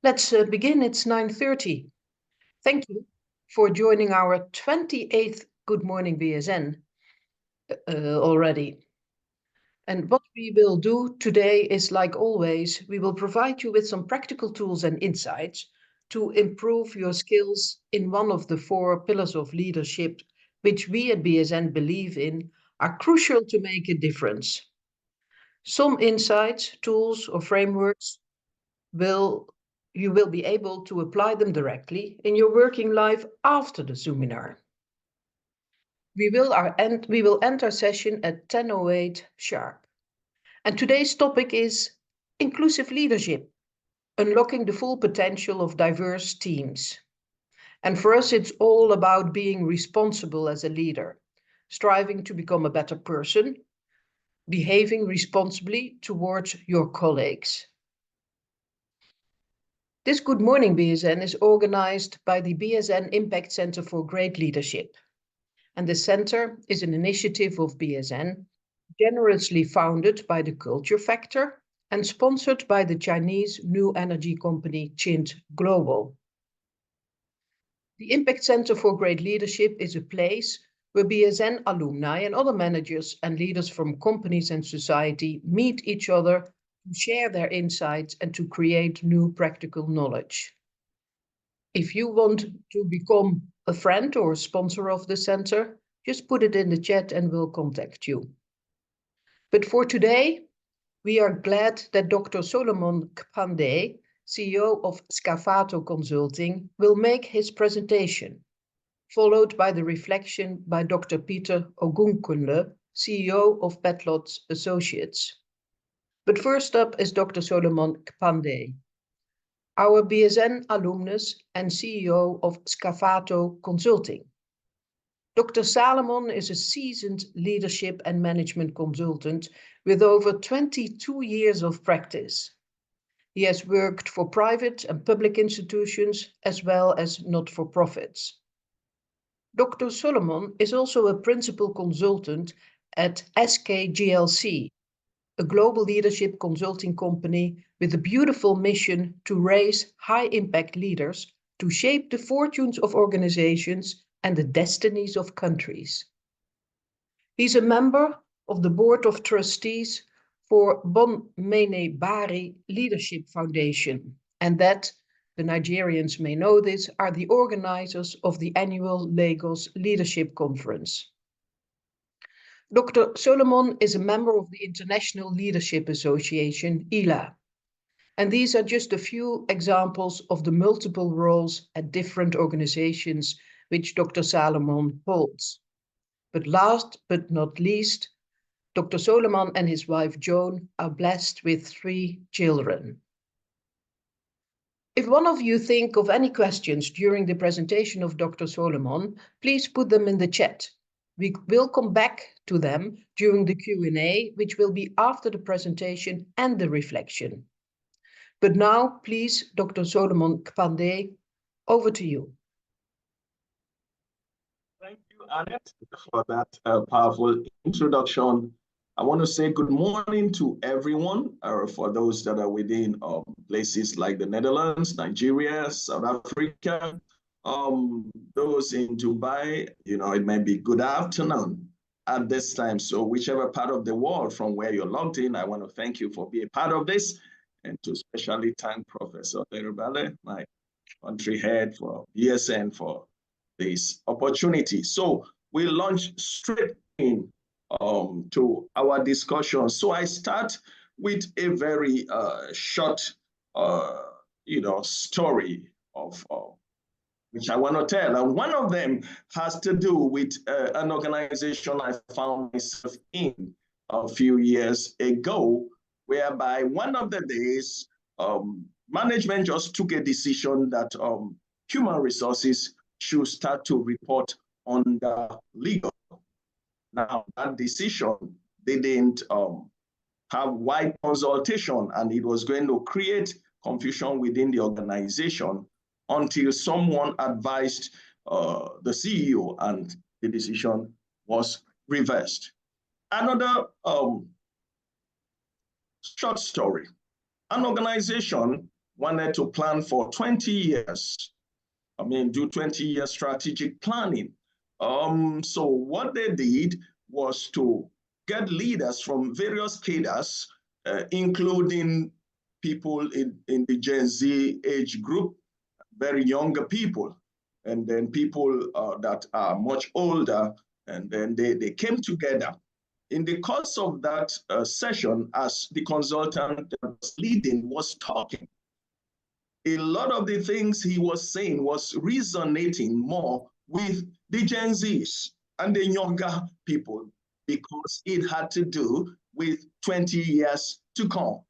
Let's begin. It's 9:30. Thank you for joining our 28th Good Morning BSN already. And what we will do today is, like always, we will provide you with some practical tools and insights to improve your skills in one of the 4 pillars of leadership, which we at BSN believe in are crucial to make a difference. Some insights, tools, or frameworks you will be able to apply them directly in your working life after the seminar. We will end our session at 10:08 sharp. And today's topic is inclusive leadership, unlocking the full potential of diverse teams. And for us, it's all about being responsible as a leader, striving to become a better person, behaving responsibly towards your colleagues. This Good Morning BSN is organized by the BSN Impact Center for Great Leadership. And the center is an initiative of BSN, generously founded by the Culture Factor and sponsored by the Chinese new energy company Chint Global. The Impact Center for Great Leadership is a place where BSN alumni and other managers and leaders from companies and society meet each other to share their insights and to create new practical knowledge. If you want to become a friend or a sponsor of the center, just put it in the chat and we'll contact you. But for today, we are glad that Dr. Solomon Kpandei, CEO of S Kpandei Consulting, will make his presentation, followed by the reflection by Dr. Peter Ogunkunle, CEO of Petlot Associates. But first up is Dr. Solomon Kpandei, our BSN alumnus and CEO of S Kpandei Consulting. Dr. Solomon is a seasoned leadership and management consultant with over 22 years of practice. He has worked for private and public institutions as well as not-for-profits. Dr. Solomon is also a principal consultant at SKGLC, a global leadership consulting company with a beautiful mission to raise high-impact leaders to shape the fortunes of organizations and the destinies of countries. He's a member of the Board of Trustees for Bon Mene Bari Leadership Foundation, and that, the Nigerians may know this, are the organizers of the annual Lagos Leadership Conference. Dr. Solomon is a member of the International Leadership Association, ILA. And these are just a few examples of the multiple roles at different organizations which Dr. Solomon holds. But last but not least, Dr. Solomon and his wife Joan are blessed with 3 children. If one of you think of any questions during the presentation of Dr. Solomon, please put them in the chat. We will come back to them during the Q&A, which will be after the presentation and the reflection. But now, please, Dr. Solomon Kpandei, over to you. Thank you, Annette, for that powerful introduction. I want to say good morning to everyone, for those that are within places like the Netherlands, Nigeria, South Africa, those in Dubai, it may be good afternoon at this time. So whichever part of the world from where you're logged in, I want to thank you for being part of this, and to especially thank Professor Derubale, my country head for BSN, for this opportunity. So we launch straight in to our discussion. So I start with a very short, story of which I want to tell. And one of them has to do with an organization I found myself in a few years ago, whereby one of the days, management just took a decision that human resources should start to report under legal. Now, that decision didn't have wide consultation, and it was going to create confusion within the organization until someone advised the CEO, and the decision was reversed. Another short story. An organization wanted to plan for 20 years. I mean, do 20-year strategic planning. So what they did was to get leaders from various cadres, including people in the Gen Z age group, very younger people, and then people that are much older, and then they came together. In the course of that session, as the consultant that was leading was talking, a lot of the things he was saying was resonating more with the Gen Zs and the younger people because it had to do with 20 years to come.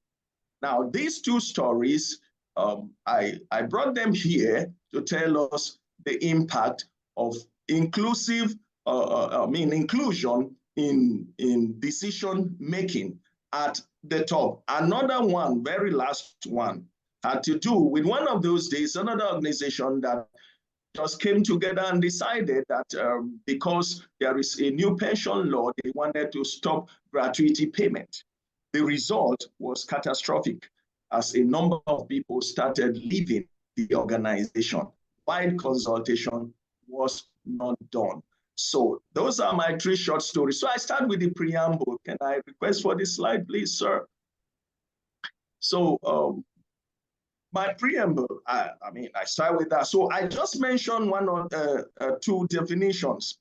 Now, these two stories, I brought them here to tell us the impact of inclusion in decision making at the top. Another one, very last one, had to do with one of those days, another organization that just came together and decided that because there is a new pension law, they wanted to stop gratuity payment. The result was catastrophic as a number of people started leaving the organization. Wide consultation was not done. So those are my three short stories. So I start with the preamble. Can I request for this slide, please, sir? So my preamble, I start with that. So I just mentioned one or two definitions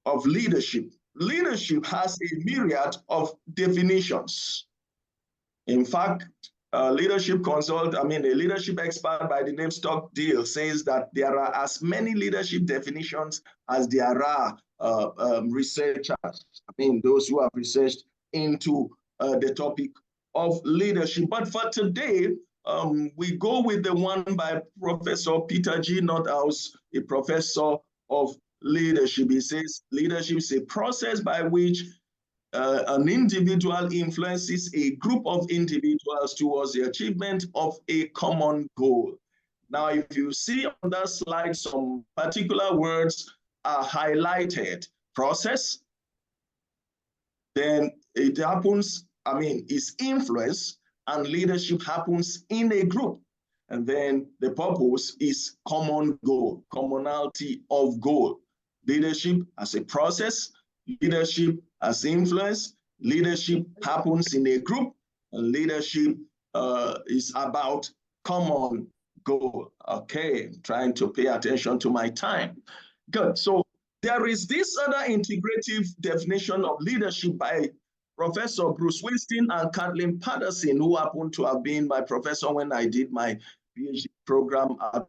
of leadership. Leadership has a myriad of definitions. In fact, a leadership expert by the name Stockdale says that there are as many leadership definitions as there are researchers. Those who have researched into the topic of leadership. But for today, we go with the one by Professor Peter G. Nordhaus, a professor of leadership. He says leadership is a process by which an individual influences a group of individuals towards the achievement of a common goal. Now, if you see on that slide, some particular words are highlighted. Process, then it happens, it's influence, and leadership happens in a group. And then the purpose is common goal, commonality of goal. Leadership as a process, leadership as influence, leadership happens in a group, and leadership is about common goal. Okay, trying to pay attention to my time. Good, so there is this other integrative definition of leadership by Professor Bruce Winston and Kathleen Patterson, who happened to have been my professor when I did my PhD program at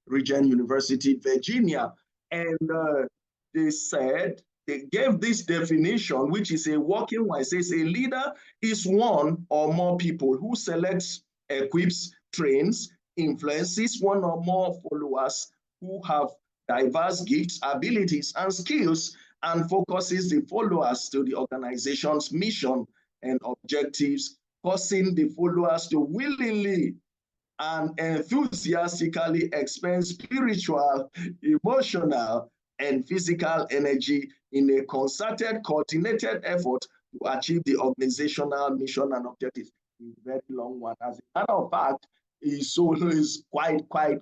Regent University, Virginia. And they gave this definition, which is a working one. It says a leader is one or more people who selects, equips, trains, influences one or more followers who have diverse gifts, abilities, and skills, and focuses the followers to the organization's mission and objectives, causing the followers to willingly and enthusiastically expend spiritual, emotional, and physical energy in a concerted, coordinated effort to achieve the organizational mission and objectives. It's a very long one. As a matter of fact, it's quite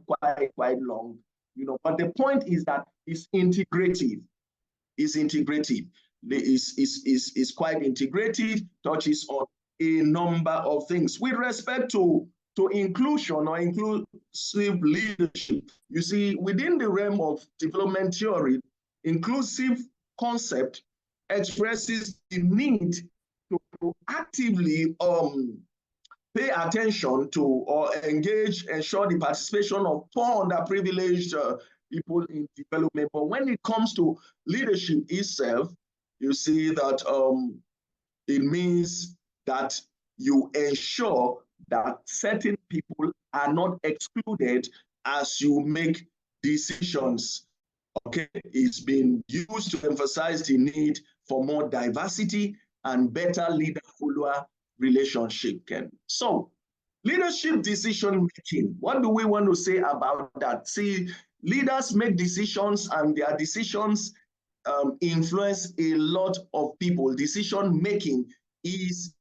long, but the point is that it's integrative. It's integrative. It's quite integrative, touches on a number of things. With respect to inclusion or inclusive leadership, you see, within the realm of development theory, inclusive concept expresses the need to actively pay attention to or ensure the participation of poor underprivileged people in development. But when it comes to leadership itself, you see that it means that you ensure that certain people are not excluded as you make decisions. Okay, it's been used to emphasize the need for more diversity and better leader-follower relationship. So, leadership decision making, what do we want to say about that? See, leaders make decisions and their decisions influence a lot of people. Decision making is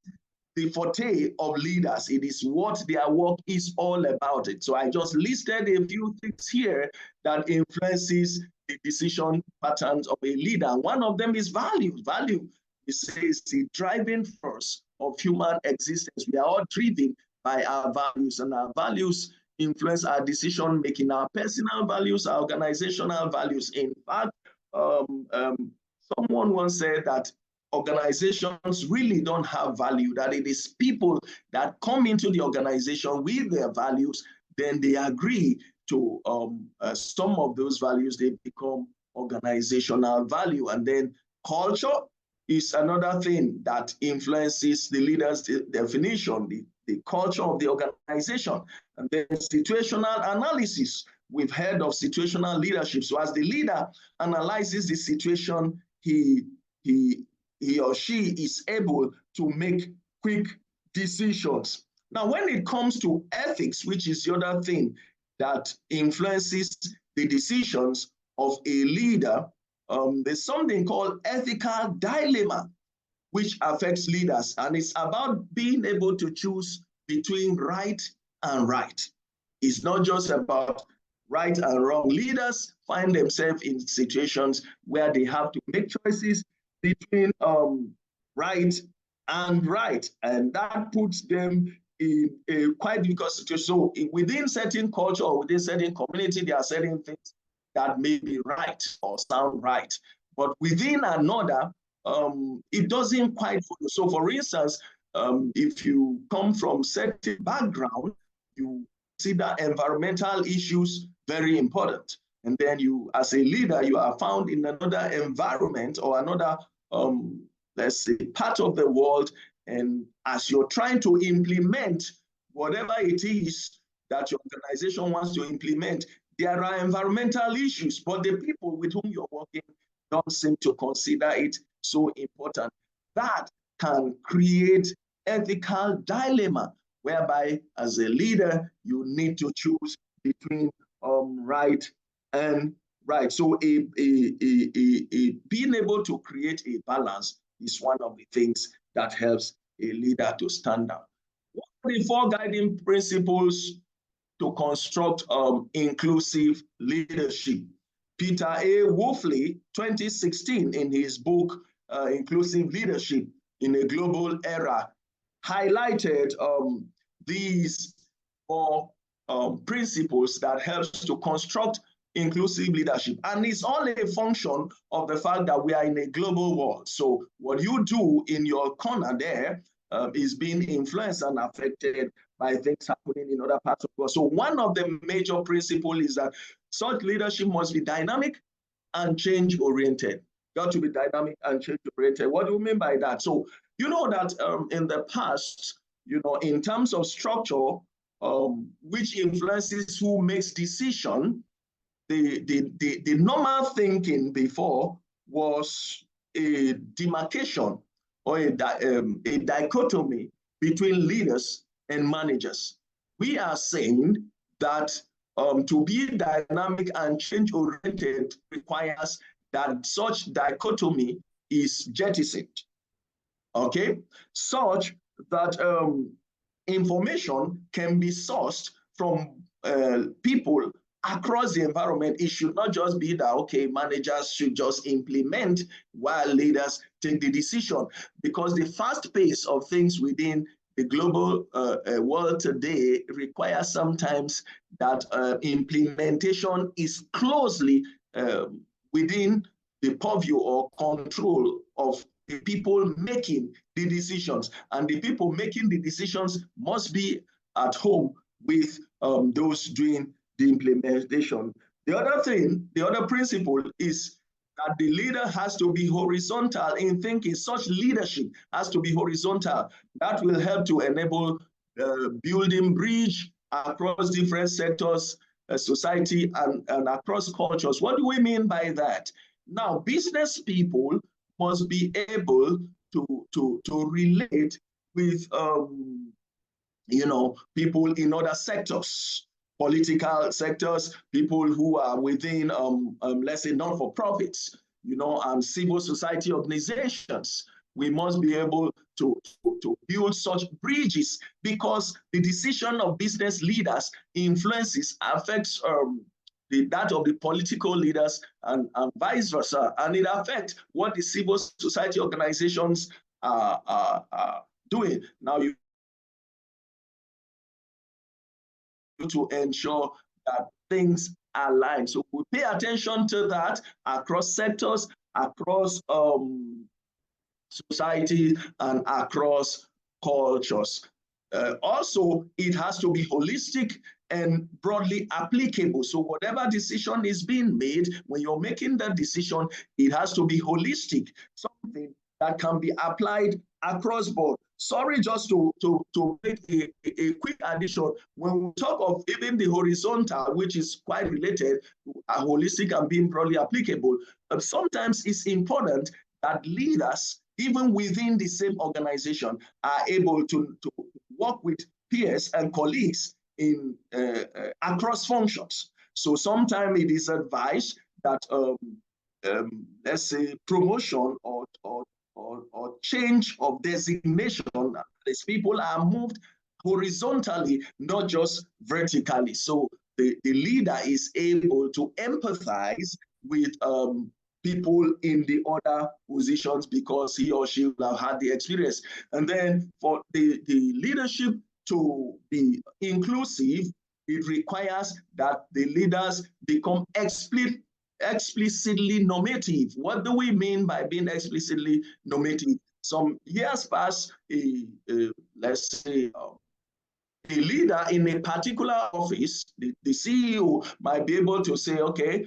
the forte of leaders. It is what their work is all about. So I just listed a few things here that influences the decision patterns of a leader. One of them is value. Value, it says, the driving force of human existence. We are all driven by our values, and our values influence our decision making, our personal values, our organizational values. In fact, someone once said that organizations really don't have value, that it is people that come into the organization with their values, then they agree to some of those values, they become organizational value. And then culture is another thing that influences the leader's definition, the culture of the organization. And then situational analysis. We've heard of situational leadership. So as the leader analyzes the situation, he or she is able to make quick decisions. Now, when it comes to ethics, which is the other thing that influences the decisions of a leader, there's something called ethical dilemma, which affects leaders. And it's about being able to choose between right and right. It's not just about right and wrong. Leaders find themselves in situations where they have to make choices between right and right. And that puts them in a quite difficult situation. So within certain culture or within certain community, there are certain things that may be right or sound right. But within another, it doesn't quite follow. So for instance, if you come from certain background, you consider environmental issues very important. And then you, as a leader, you are found in another environment or another, let's say, part of the world. And as you're trying to implement whatever it is that your organization wants to implement, there are environmental issues, but the people with whom you're working don't seem to consider it so important. That can create ethical dilemma, whereby as a leader, you need to choose between right and right. So being able to create a balance is one of the things that helps a leader to stand out. What are the 4 guiding principles to construct inclusive leadership? Peter A. Wolfley, 2016, in his book, Inclusive Leadership in a Global Era, highlighted these 4 principles that helps to construct inclusive leadership. And it's all a function of the fact that we are in a global world. So what you do in your corner there is being influenced and affected by things happening in other parts of the world. So one of the major principles is that such leadership must be dynamic and change-oriented. Got to be dynamic and change-oriented. What do you mean by that? So you know that in the past, you know, in terms of structure, which influences who makes decision, the normal thinking before was a demarcation or a dichotomy between leaders and managers. We are saying that to be dynamic and change-oriented requires that such dichotomy is jettisoned, okay? Such that information can be sourced from people across the environment. It should not just be that, okay, managers should just implement while leaders take the decision, because the fast pace of things within the global world today requires sometimes that implementation is closely within the purview or control of the people making the decisions. And the people making the decisions must be at home with those doing the implementation. The other thing, the other principle is that the leader has to be horizontal in thinking. Such leadership has to be horizontal. That will help to enable building bridge across different sectors, society, and across cultures. What do we mean by that? Now, business people must be able to relate with you know, people in other sectors, political sectors, people who are within, let's say, not-for-profits, you know, and civil society organizations. We must be able to build such bridges, because the decision of business leaders influences, affects that of the political leaders and vice versa. And it affects what the civil society organizations are doing. Now, you to ensure that things align. So we pay attention to that across sectors, across society, and across cultures. Also, it has to be holistic and broadly applicable. So whatever decision is being made, when you're making that decision, it has to be holistic, something that can be applied across board. Sorry, just to make a quick addition, when we talk of even the horizontal, which is quite related to holistic and being broadly applicable, sometimes it's important that leaders, even within the same organization, are able to work with peers and colleagues in across functions. So sometimes it is advised that let's say promotion or change of designation, as people are moved horizontally, not just vertically. So the leader is able to empathize with people in the other positions because he or she will have had the experience. And then for the leadership to be inclusive, it requires that the leaders become explicitly normative. What do we mean by being explicitly normative? Some years past, let's say, a leader in a particular office, the CEO might be able to say, okay,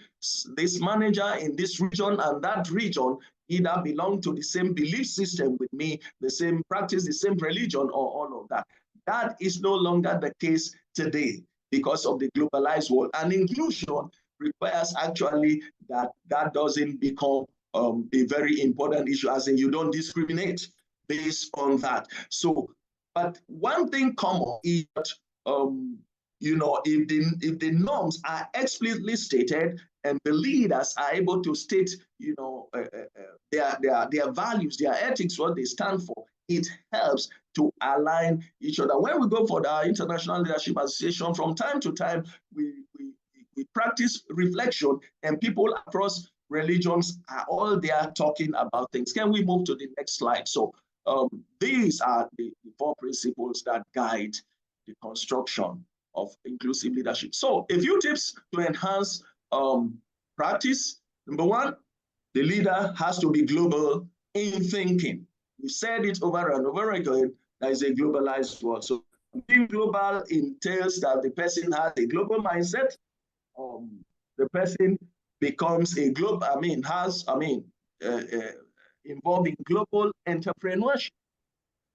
this manager in this region and that region either belong to the same belief system with me, the same practice, the same religion, or all of that. That is no longer the case today because of the globalized world. And inclusion requires actually that doesn't become a very important issue, as in you don't discriminate based on that. So, but one thing common is that, you know, if the norms are explicitly stated and the leaders are able to state, you know, their values, their ethics, what they stand for, it helps to align each other. When we go for the International Leadership Association, from time to time, we practice reflection, and people across religions are all there talking about things. Can we move to the next slide? So these are the 4 principles that guide the construction of inclusive leadership. So a few tips to enhance practice. Number 1, the leader has to be global in thinking. We said it over and over again, there is a globalized world. So being global entails that the person has a global mindset. The person becomes a global, involved in global entrepreneurship.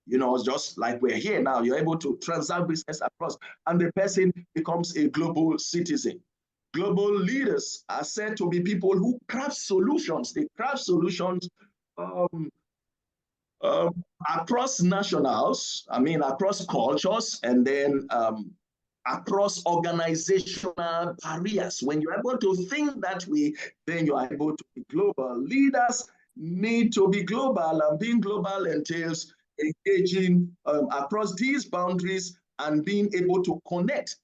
You know, just like we're here now, you're able to transact business across, and the person becomes a global citizen. Global leaders are said to be people who craft solutions. They craft solutions across nationals, across cultures, and then across organizational barriers. When you're able to think that way, then you're able to be global. Leaders need to be global, and being global entails engaging across these boundaries and being able to connect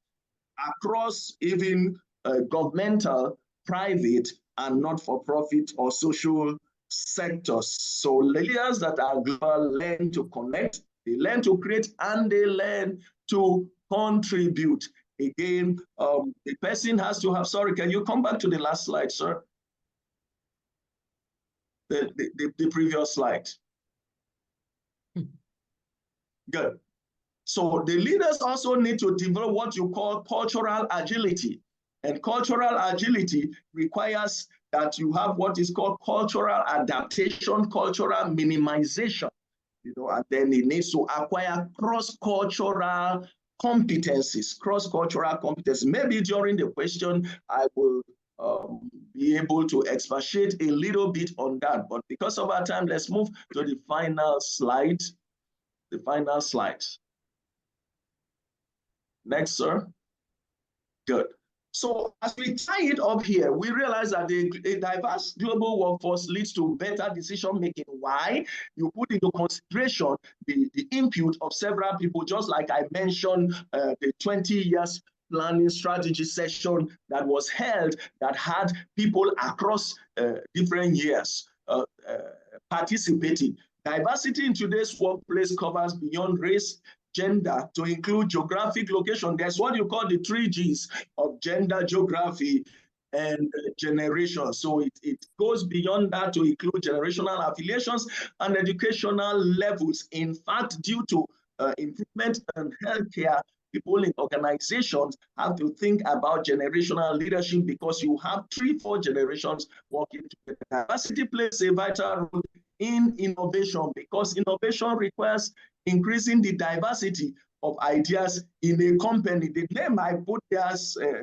across even governmental, private, and not-for-profit or social sectors. So leaders that are global learn to connect, they learn to create, and they learn to contribute. Again, the person has to have, sorry, can you come back to the last slide, sir? The previous slide. Good. So the leaders also need to develop what you call cultural agility. And cultural agility requires that you have what is called cultural adaptation, cultural minimization, you know, and then it needs to acquire cross-cultural competencies, Maybe during the question, I will be able to expatiate a little bit on that. But because of our time, let's move to the final slide. The final slide. Next, sir. Good. So as we tie it up here, we realize that a diverse global workforce leads to better decision-making. Why? You put into consideration the input of several people, just like I mentioned the 20 years planning strategy session that was held that had people across different years participating. Diversity in today's workplace covers beyond race, gender, to include geographic location. There's what you call the 3Gs of gender, geography, and generation. So it goes beyond that to include generational affiliations and educational levels. In fact, due to improvement in healthcare, people in organizations have to think about generational leadership because you have 3-4 generations working together. Diversity plays a vital role in innovation because innovation requires increasing the diversity of ideas in a company. The name I put there,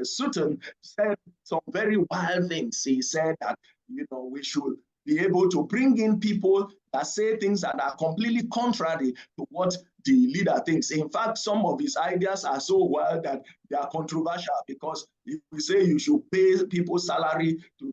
Sutton, said some very wild things. He said that, you know, we should be able to bring in people that say things that are completely contrary to what the leader thinks. In fact, some of his ideas are so wild that they are controversial because if we say you should pay people salary to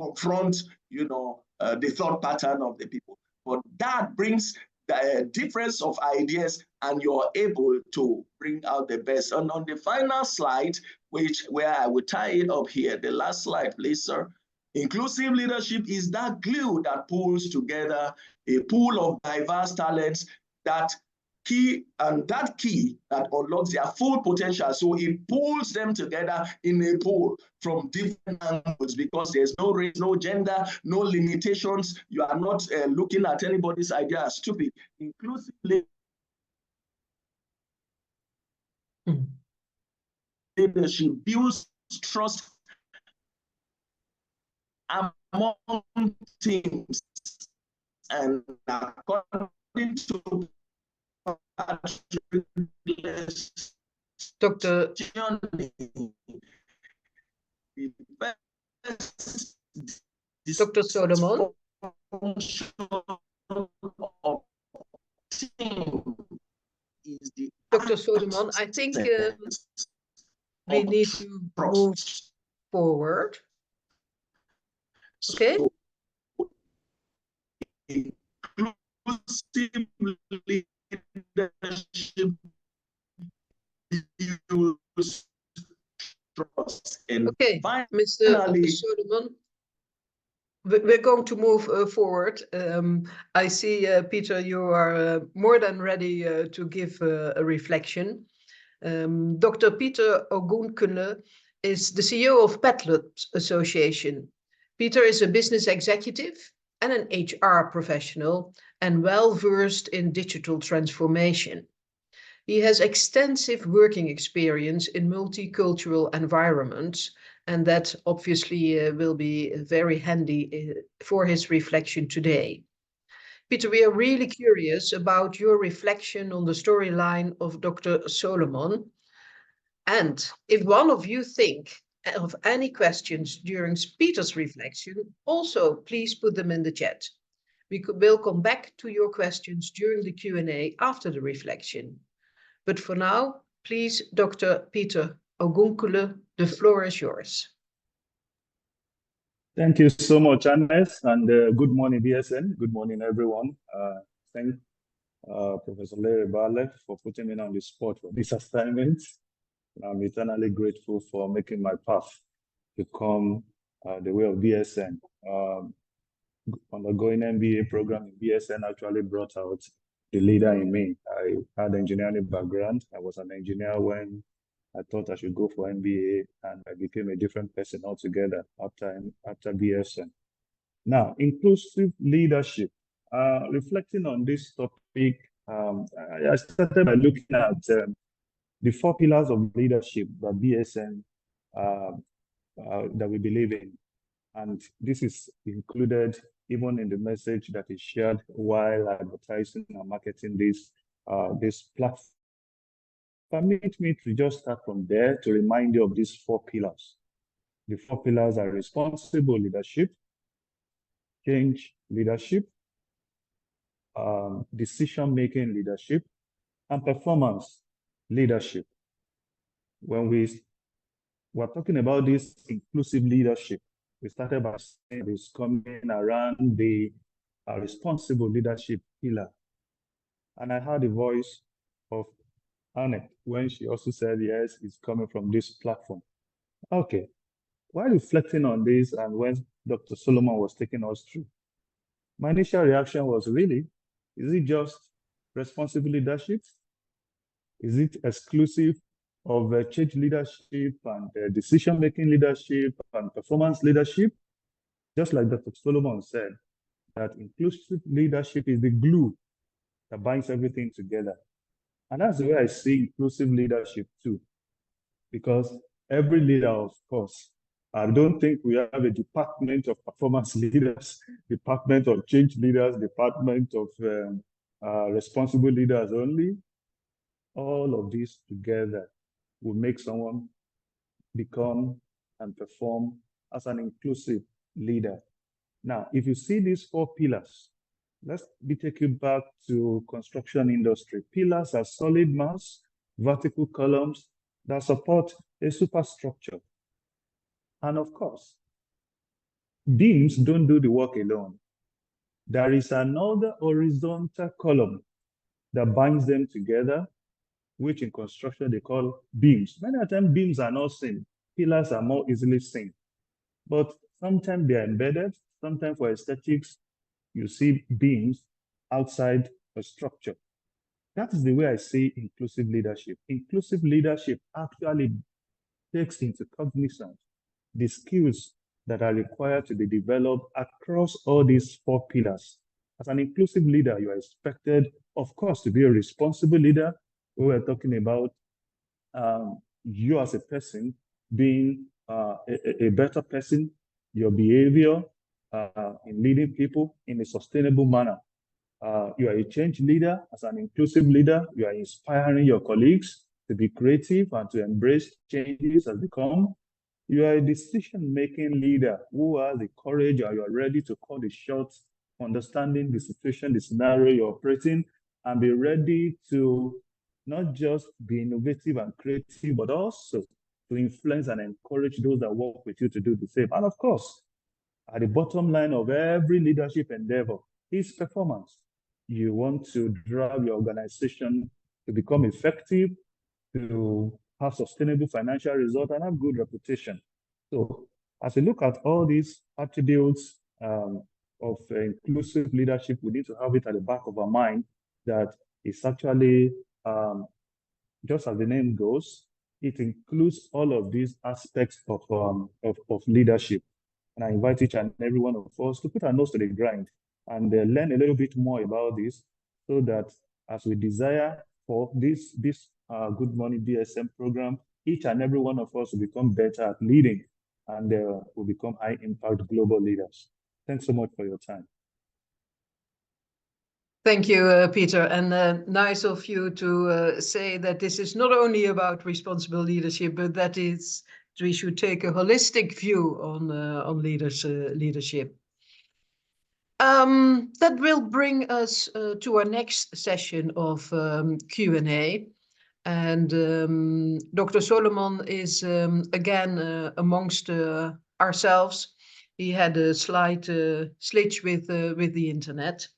confront, you know, the thought pattern of the people. But that brings the difference of ideas and you're able to bring out the best. And on the final slide, where I will tie it up here, the last slide, please, sir. Inclusive leadership is that glue that pulls together a pool of diverse talents that key that unlocks their full potential. So it pulls them together in a pool from different angles because there's no race, no gender, no limitations. You are not looking at anybody's idea as stupid. Inclusive leadership builds trust among teams, and according to Dr. Solomon. Dr. Solomon, I think we need to move forward. Okay. Okay, Mr. Solomon, we're going to move forward. I see, Peter, you are more than ready to give a reflection. Dr. Peter Ogunkule is the CEO of Petlot Association. Peter is a business executive and an HR professional and well-versed in digital transformation. He has extensive working experience in multicultural environments, and that obviously will be very handy for his reflection today. Peter, we are really curious about your reflection on the storyline of Dr. Solomon. And if one of you think of any questions during Peter's reflection, also please put them in the chat. We'll come back to your questions during the Q&A after the reflection. But for now, please, Dr. Peter Ogunkule, the floor is yours. Thank you so much, Agnes, and good morning, BSN. Good morning, everyone. Thank Professor Larry Barlett for putting me on the spot for this assignment. I'm eternally grateful for making my path to come the way of BSN. Undergoing MBA program in BSN actually brought out the leader in me. I had an engineering background. I was an engineer when I thought I should go for MBA, and I became a different person altogether after BSN. Now, inclusive leadership. Reflecting on this topic, I started by looking at the 4 pillars of leadership that BSN that we believe in, and this is included even in the message that is shared while advertising and marketing this platform. Permit me to just start from there to remind you of these 4 pillars. The 4 pillars are responsible leadership, change leadership, decision-making leadership, and performance leadership. When we we're talking about this inclusive leadership. We started by saying it's coming around the responsible leadership pillar. And I heard the voice of Annette when she also said, yes, it's coming from this platform. Okay, while reflecting on this and when Dr. Solomon was taking us through, my initial reaction was really, is it just responsible leadership? Is it exclusive of change leadership and decision-making leadership and performance leadership? Just like Dr. Solomon said, that inclusive leadership is the glue that binds everything together. And that's the way I see inclusive leadership too. Because every leader, of course, I don't think we have a department of performance leaders, department of change leaders, department of responsible leaders only. All of these together will make someone become and perform as an inclusive leader. Now, if you see these 4 pillars, let's take you back to construction industry. Pillars are solid mass, vertical columns that support a superstructure. And of course, beams don't do the work alone. There is another horizontal column that binds them together, which in construction they call beams. Many times beams are not seen. Pillars are more easily seen. But sometimes they are embedded. Sometimes for aesthetics, you see beams outside a structure. That is the way I see inclusive leadership. Inclusive leadership actually takes into cognizance the skills that are required to be developed across all these 4 pillars. As an inclusive leader, you are expected, of course, to be a responsible leader. We were talking about you as a person being a better person, your behavior in leading people in a sustainable manner. You are a change leader. As an inclusive leader, you are inspiring your colleagues to be creative and to embrace changes as they come. You are a decision-making leader who has the courage and you are ready to call the shots, understanding the situation, the scenario you're operating, and be ready to not just be innovative and creative, but also to influence and encourage those that work with you to do the same. And of course, at the bottom line of every leadership endeavor is performance. You want to drive your organization to become effective, to have sustainable financial results and have good reputation. So as we look at all these attributes of inclusive leadership, we need to have it at the back of our mind that it's actually, just as the name goes, it includes all of these aspects of leadership. And I invite each and every one of us to put our nose to the grind and learn a little bit more about this so that as we desire for this Good Morning BSN program, each and every one of us will become better at leading and will become high-impact global leaders. Thanks so much for your time. Thank you, Peter, and nice of you to say that this is not only about responsible leadership, but that we should take a holistic view on leadership. That will bring us to our next session of Q&A. And Dr. Solomon is again amongst ourselves. He had a slight glitch with the internet.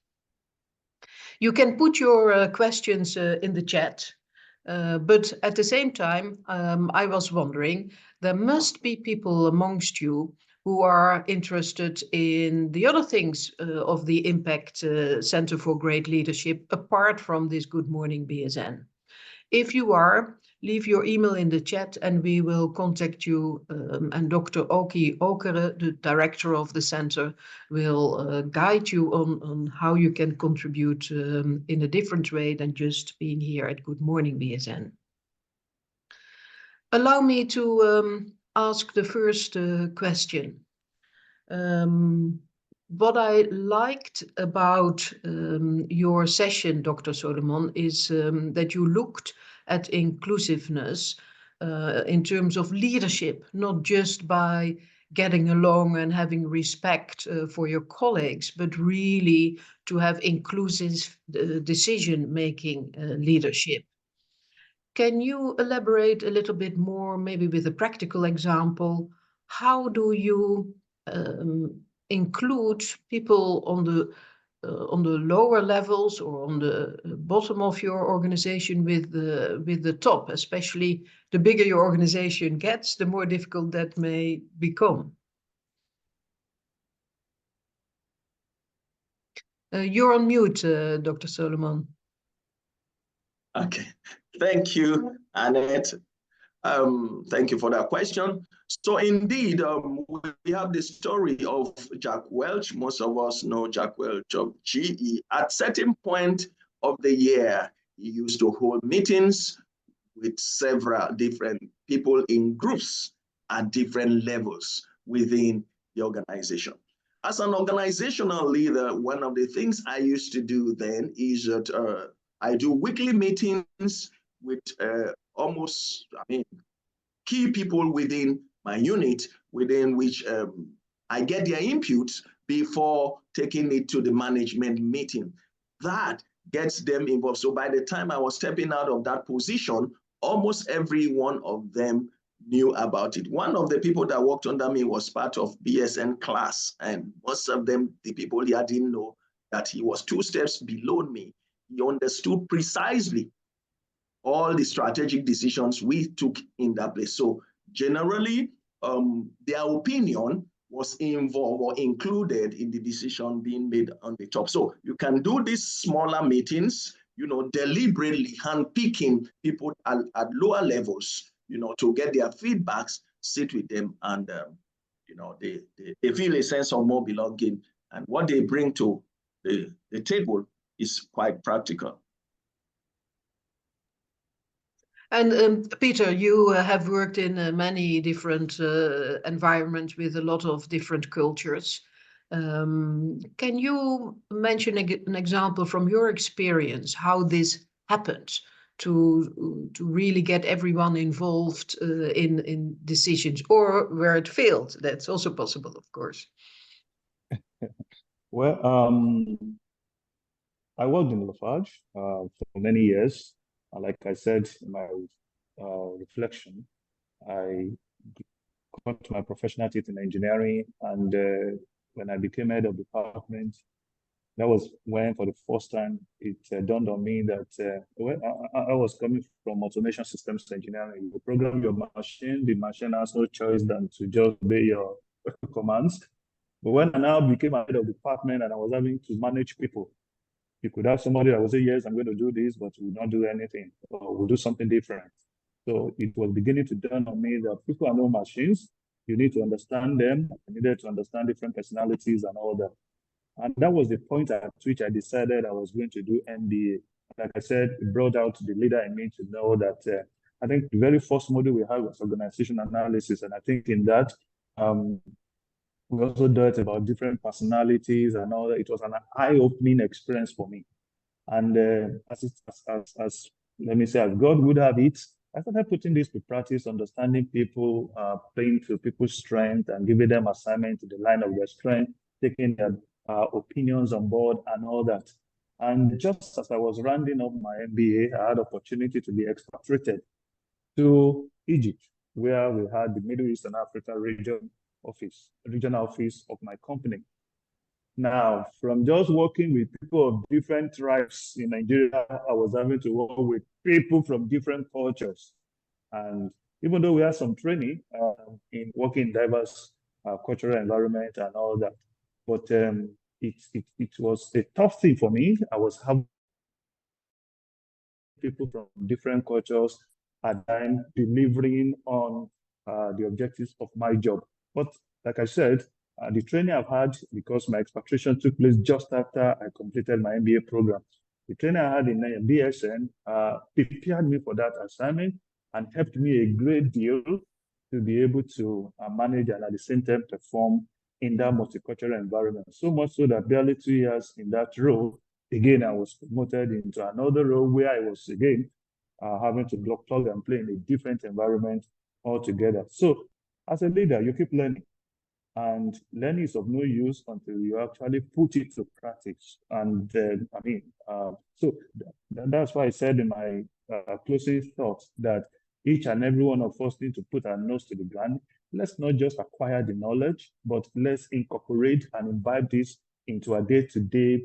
You can put your questions in the chat, but at the same time, I was wondering, there must be people amongst you who are interested in the other things of the Impact Center for Great Leadership, apart from this Good Morning BSN. If you are, leave your email in the chat and we will contact you, and Dr. Oki Okere, the director of the center, will guide you on how you can contribute in a different way than just being here at Good Morning BSN. Allow me to ask the first question. What I liked about your session, Dr. Solomon, is that you looked at inclusiveness in terms of leadership, not just by getting along and having respect for your colleagues, but really to have inclusive decision-making leadership. Can you elaborate a little bit more, maybe with a practical example? How do you include people on the lower levels or on the bottom of your organization with the top? Especially the bigger your organization gets, the more difficult that may become. You're on mute, Dr. Solomon. Okay, thank you, Annette. Thank you for that question. So indeed, we have the story of Jack Welch. Most of us know Jack Welch of GE. At certain point of the year, he used to hold meetings with several different people in groups at different levels within the organization. As an organizational leader, one of the things I used to do then is that I do weekly meetings with almost, key people within my unit, within which I get their inputs before taking it to the management meeting. That gets them involved. So by the time I was stepping out of that position, almost every one of them knew about it. One of the people that worked under me was part of BSN class, and most of them, the people here, didn't know that he was 2 steps below me. He understood precisely all the strategic decisions we took in that place. So generally, their opinion was involved or included in the decision being made on the top. So you can do these smaller meetings, deliberately handpicking people at lower levels, to get their feedbacks, sit with them, and they feel a sense of more belonging, and what they bring to the table is quite practical. And Peter, you have worked in many different environments with a lot of different cultures. Can you mention an example from your experience how this happened to really get everyone involved in decisions, or where it failed? That's also possible, of course. Well, I worked in Lafarge for many years. Like I said in my reflection, I got my professional teeth in engineering, and when I became head of department, that was when, for the first time, it dawned on me that when I was coming from automation systems engineering. You program your machine, the machine has no choice than to just obey your commands. But when I now became head of department and I was having to manage people, you could have somebody that would say, yes, I'm going to do this, but will not do anything, or will do something different. So it was beginning to dawn on me that people are no machines. You need to understand them. I needed to understand different personalities and all that. And that was the point at which I decided I was going to do MBA. Like I said, it brought out the leader in me to know that I think the very first module we had was organization analysis. And I think in that, we also learned about different personalities and all that. It was an eye-opening experience for me. And as let me say, as God would have it, I started putting this to practice, understanding people, playing to people's strength and giving them assignment to the line of their strength, taking their opinions on board and all that. And just as I was rounding up my MBA, I had opportunity to be expatriated to Egypt, where we had the Middle East and Africa regional office of my company. Now, from just working with people of different tribes in Nigeria, I was having to work with people from different cultures. And even though we had some training in working in diverse cultural environment and all that, but it was a tough thing for me. I was having people from different cultures and then delivering on the objectives of my job. But like I said, the training I've had, because my expatriation took place just after I completed my MBA program, the training I had in BSN prepared me for that assignment and helped me a great deal to be able to manage and at the same time perform in that multicultural environment. So much so that barely 2 years in that role, again, I was promoted into another role where I was again having to plug and play in a different environment altogether. So as a leader, you keep learning. And learning is of no use until you actually put it to practice. And that's why I said in my closing thoughts that each and every one of us need to put our nose to the ground. Let's not just acquire the knowledge, but let's incorporate and imbibe this into our day-to-day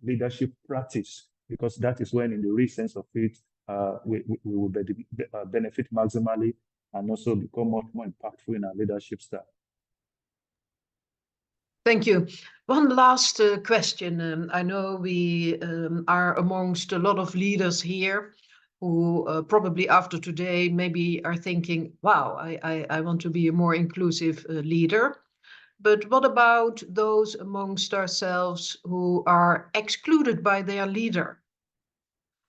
leadership practice, because that is when, in the real sense of it, we will benefit maximally and also become much more impactful in our leadership style. Thank you. One last question. I know we are amongst a lot of leaders here who probably after today maybe are thinking, wow, I want to be a more inclusive leader. But what about those amongst ourselves who are excluded by their leader?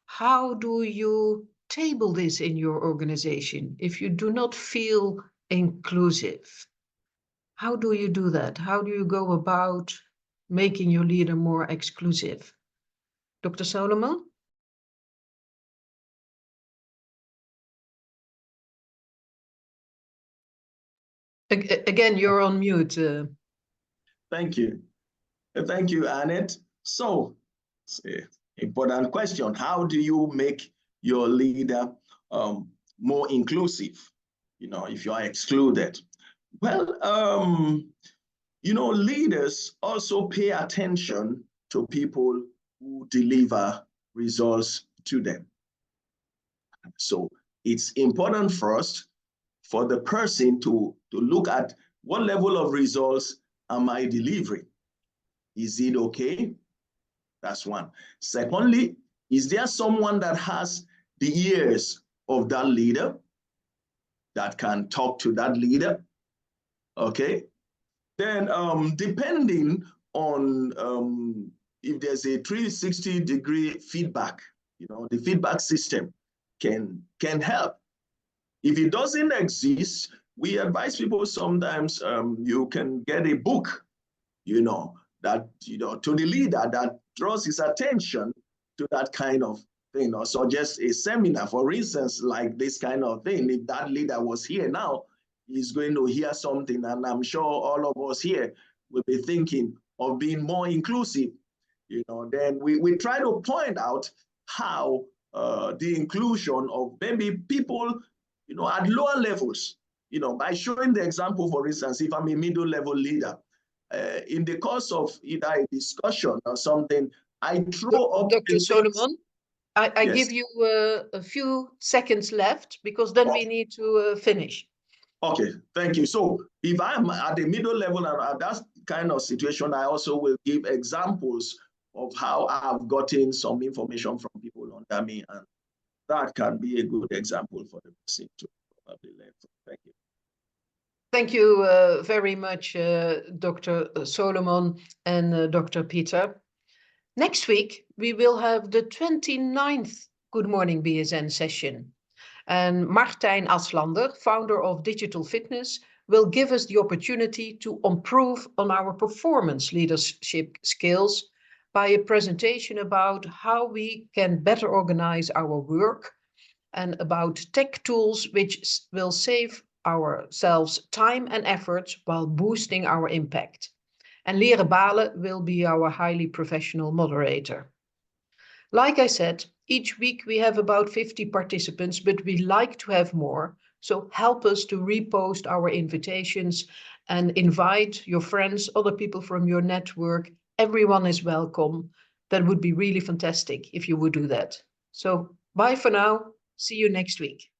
How do you table this in your organization if you do not feel inclusive? How do you do that? How do you go about making your leader more exclusive? Dr. Solomon? Again, you're on mute. Thank you. Thank you, Annette. So, important question. How do you make your leader more inclusive, if you are excluded? Well, leaders also pay attention to people who deliver results to them. So it's important first for the person to look at what level of results am I delivering? Is it okay? That's one. Secondly, is there someone that has the ears of that leader that can talk to that leader? Okay. Then depending on if there's a 360-degree feedback, the feedback system can help. If it doesn't exist, we advise people sometimes you can get a book, that, to the leader that draws his attention to that kind of thing, or suggest a seminar, for instance, like this kind of thing. If that leader was here now, he's going to hear something, and I'm sure all of us here will be thinking of being more inclusive. Then we try to point out how the inclusion of maybe people, at lower levels, by showing the example. For instance, if I'm a middle level leader, in the course of either a discussion or something, I throw up Dr. Solomon, I yes. give you a few seconds left, because then we need to finish. Okay, thank you. So if I'm at the middle level and at that kind of situation, I also will give examples of how I've gotten some information from people under me, and that can be a good example for the person to probably learn from. Thank you. Thank you very much, Dr. Solomon and Dr. Peter. Next week, we will have the 29th Good Morning BSN session. And Martijn Aslander, founder of Digital Fitness, will give us the opportunity to improve on our performance leadership skills by a presentation about how we can better organize our work and about tech tools which will save ourselves time and effort while boosting our impact. And Lere Balen will be our highly professional moderator. Like I said, each week we have about 50 participants, but we like to have more. So help us to repost our invitations and invite your friends, other people from your network. Everyone is welcome. That would be really fantastic if you would do that. So bye for now. See you next week.